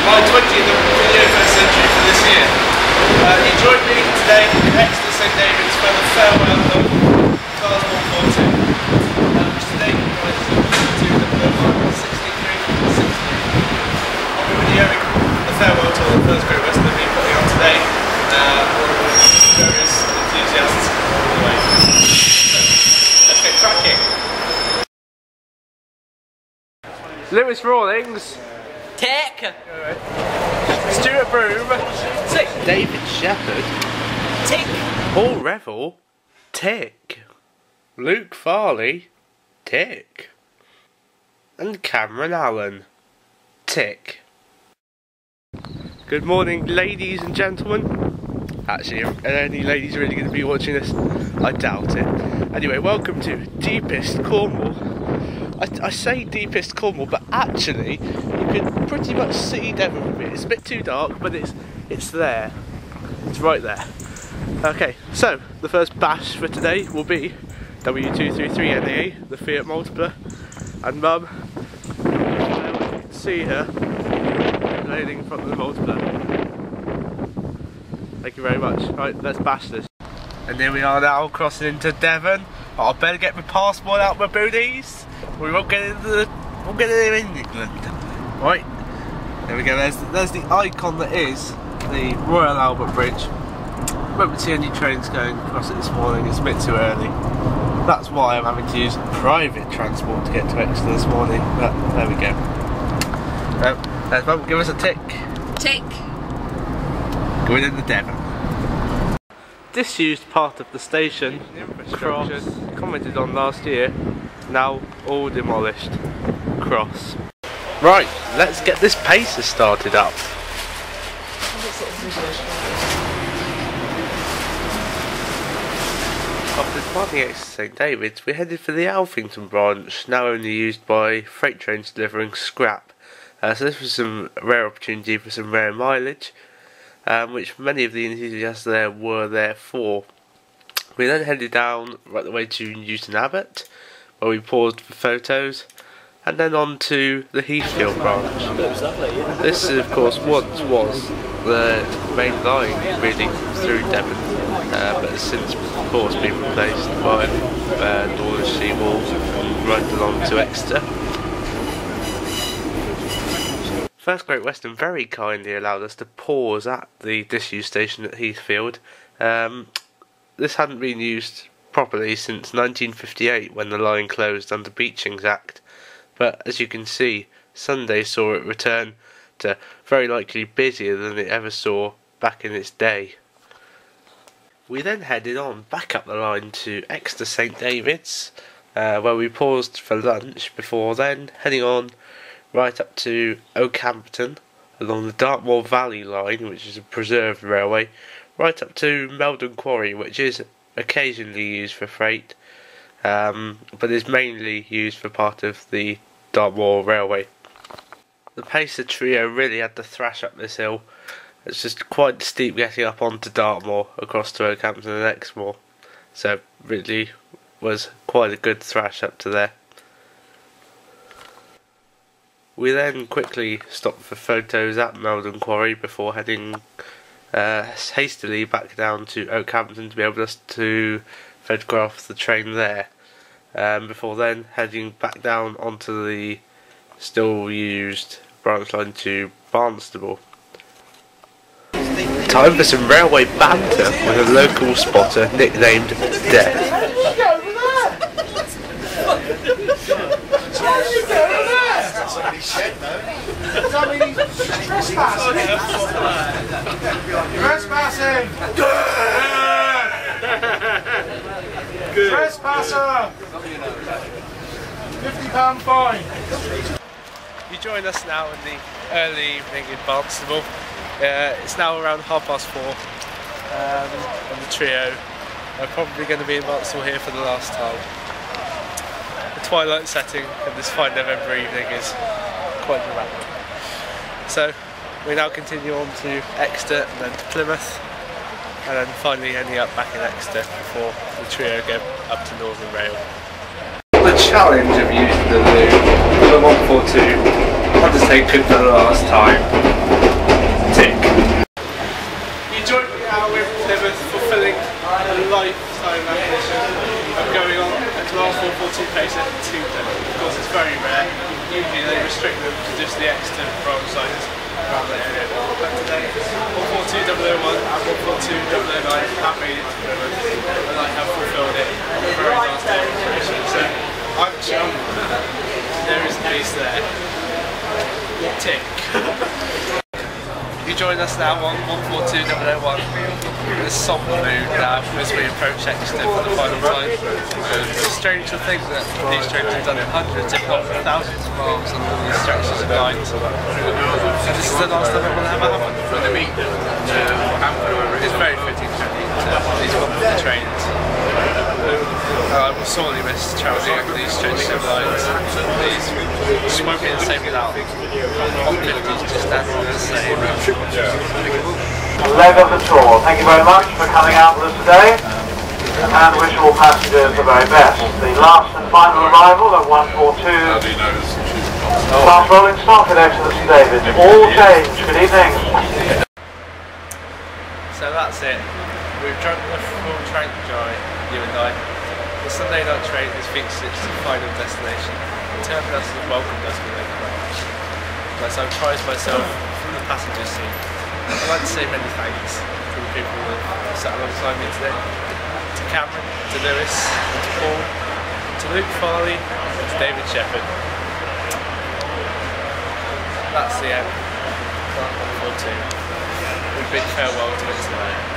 my 20th Videofest entry for this year. He joined me today in Exeter St David's for the farewell of Cars 142. Which today comprises of 2 that were 63 and 68. I'll be videoing the farewell tour of the first Great Western being putting on today. Various enthusiasts all the way. So, let's get cracking. Lewis Rawlings. Tech. Stuart Broom. Tick. David Shepherd. Tick. Paul Revel. Tick. Luke Farley. Tick. And Cameron Allen. Tick. Good morning, ladies and gentlemen. Actually, are any ladies really going to be watching this? I doubt it. Anyway, welcome to Deepest Cornwall. I say Deepest Cornwall, but actually you can pretty much see Devon from here. It's a bit too dark, but it's there. It's right there. Okay, so the first bash for today will be W233NA, the Fiat Multipla, and Mum. You can see her loading in front of the Multipla. Thank you very much. Right, let's bash this. And here we are now, crossing into Devon. Oh, I better get my passport out my booties. We won't get into the, we'll get it in England. Right, there we go. There's the icon that is the Royal Albert Bridge. Won't see any trains going across it this morning. It's a bit too early. That's why I'm having to use private transport to get to Exeter this morning. But there we go. There's Mum, give us a tick. Tick. Going in the Devon. Disused part of the station, infrastructure commented on last year, now all demolished. Cross. Right, let's get this pacer started up. After departing Exeter St David's, we headed for the Alphington branch, now only used by freight trains delivering scrap. So this was a rare opportunity for some rare mileage, which many of the enthusiasts there were there for. We then headed down right the way to Newton Abbot, where we paused for photos, and then on to the Heathfield branch. This of course once was the main line really through Devon, but has since of course been replaced by Northern Seawall and right along to Exeter. First Great Western very kindly allowed us to pause at the disused station at Heathfield. This hadn't been used properly since 1958 when the line closed under Beeching's Act, but as you can see, Sunday saw it return to very likely busier than it ever saw back in its day. We then headed on back up the line to Exeter St David's, where we paused for lunch before then heading on right up to Oakhampton along the Dartmoor Valley line, which is a preserved railway, right up to Meldon Quarry, which is occasionally used for freight, but is mainly used for part of the Dartmoor Railway. The Pacer trio really had to thrash up this hill. It's just quite steep getting up onto Dartmoor across to Oakhampton and Exmoor, so really was quite a good thrash up to there. We then quickly stopped for photos at Meldon Quarry before heading hastily back down to Oakhampton to be able to photograph the train there, before then heading back down onto the still used branch line to Barnstable. Time for some railway banter with a local spotter nicknamed Death. Trespassing! Trespasser! £50 fine. You join us now in the early evening in Barnstable. It's now around 4:30, and the trio are probably going to be in Barnstable here for the last time. The twilight setting in this fine November evening is quite dramatic. So we now continue on to Exeter and then to Plymouth, and then finally ending up back in Exeter before the trio go up to Northern Rail. The challenge of using the loo for the 142 undertaken for the last time. a lifetime ambition of going on a class 442 pacer to them. Of course, it's very rare. Usually they restrict them to just the Exeter branch sites around the area. But today, 142.001 and 142.009 have made it to Plymouth, and I have fulfilled it on the very last day of operation. So I'm chuffed. There is a piece there. Tick. You join us now on 142.001 in a sombre mood now as we approach Exeter for the final time. It's strange to think that these trains have done hundreds, if not thousands of miles on all these stretches of lines. And this is the last time it will ever happen. It's very fitting to these wonderful trains. I will sorely miss travelling over these stretches of lines. These just won't be the same without 150s just standing the same. Leg of the tour. Thank you very much for coming out with us today, and wish all passengers the very best. The last and final arrival of 142 Class Rolling Stock at Exeter St David's. All change. Good evening. So that's it. We've drunk the full train joy, you and I. The Sunday night train is fixed its final destination. Terminus has welcomed us with open arms. As I prize myself from the passenger seat, I'd like to say many thanks to the people who have sat alongside me today. To Cameron, to Lewis, and to Paul, to Luke Farley, and to David Shepherd. That's the end. Class 142. We bid farewell to it tonight.